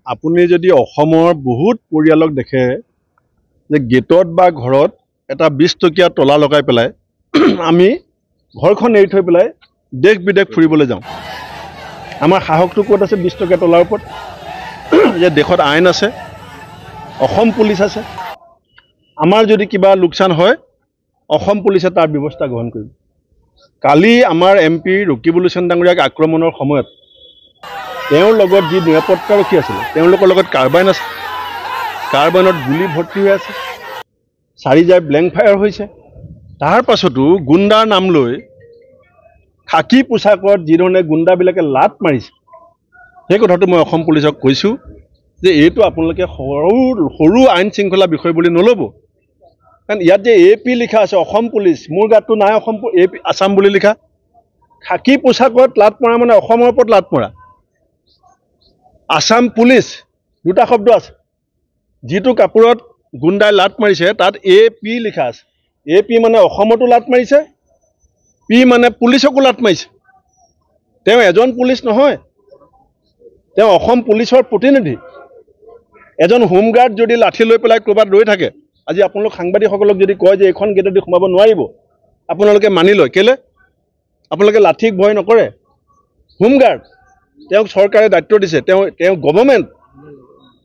আপুনি যদি অসমৰ বহুত পৰিয়ালক দেখে যে গেটত বা ঘৰত এটা 20 টকীয়া তলা লগাই পেলাই আমি ঘৰখন এৰি থৈ পেলাই দেশ বিদেশ ফুৰিবলৈ যাওঁ। আমাৰ সাহসটো ক'ত আছে 20 টকীয়া তলাৰ ওপৰত? যে দেশত আইন আছে, অসম পুলিচ আছে। আমাৰ যদি কিবা লোকচান হয় অসম পুলিচে তাৰ ব্যৱস্থা গ্ৰহণ কৰিব। কালি আমাৰ MP ৰকিবুল হুছেইন ডাঙৰীয়াক আক্ৰমণৰ সময়ত তেওঁৰ লগত যি নিৰাপত্তাৰক্ষী আছিল তেওঁলোকৰ লগত কাৰ্বাইন আছে, কাৰ্বাইনত গুলি ভৰ্তি হৈ আছে, 4 জাই ব্লেংক ফায়াৰ হৈছে। তাৰ পাছতো গুণ্ডাৰ নাম লৈ খাকী পোছাকত যিধৰণে গুণ্ডাবিলাকে লাট মাৰিছে, সেই কথাটো মই অসম পুলিচক কৈছোঁ যে এইটো আপোনালোকে সৰু আইন শৃংখলা বিষয় বুলি নল'ব। কাৰণ ইয়াত যে AP লিখা আছে অসম পুলিচ, মোৰ গাতটো নাই অসম AP আছাম বুলি লিখা। খাকী পোছাকত লাট মৰা মানে অসমৰ ওপৰত লাট মৰা। আছাম পুলিচ দুটা শব্দ আছে। যিটো কাপোৰত গুণ্ডাই লাট মাৰিছে তাত AP লিখা আছে। AP মানে অসমতো লাট মাৰিছে, P মানে পুলিচকো লাট মাৰিছে। তেওঁ এজন পুলিচ নহয়, তেওঁ অসম পুলিচৰ প্ৰতিনিধি। এজন হোমগাৰ্ড যদি লাঠি লৈ পেলাই ক'ৰবাত ৰৈ থাকে, আজি আপোনালোক সাংবাদিকসকলক যদি কয় যে এইখন গেটেদি সোমাব নোৱাৰিব, আপোনালোকে মানি লয়। কেলে? আপোনালোকে লাঠিক ভয় নকৰে। হোমগাৰ্ড, তেওঁক চৰকাৰে দায়িত্ব দিছে, তেওঁ গভৰ্ণমেণ্ট,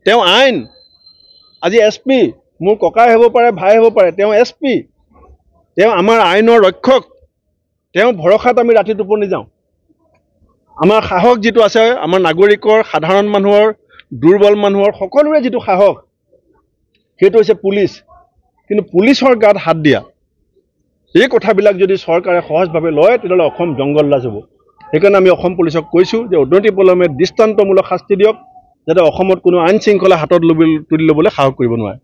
তেওঁ আইন। আজি SP, মোৰ ককাই হ'ব পাৰে, ভাই হ'ব পাৰে, তেওঁ SP, তেওঁ আমাৰ আইনৰ ৰক্ষক। তেওঁ ভৰসাত আমি ৰাতি টোপনি যাওঁ। আমাৰ সাহস যিটো আছে, আমাৰ নাগৰিকৰ, সাধাৰণ মানুহৰ, দুৰ্বল মানুহৰ সকলোৰে যিটো সাহস, সেইটো হৈছে পুলিচ। কিন্তু পুলিচৰ গাত হাত দিয়া এই কথাবিলাক যদি চৰকাৰে সহজভাৱে লয় তেতিয়াহ'লে অসম জংগল ৰাজ হ'ব। সেইকাৰণে আমি অসম পুলিচক কৈছোঁ যে অনতিপলমে দৃষ্টান্তমূলক শাস্তি দিয়ক, যাতে অসমত কোনো আইন শৃংখলা হাতত তুলি ল'বলৈ সাহস কৰিব নোৱাৰে।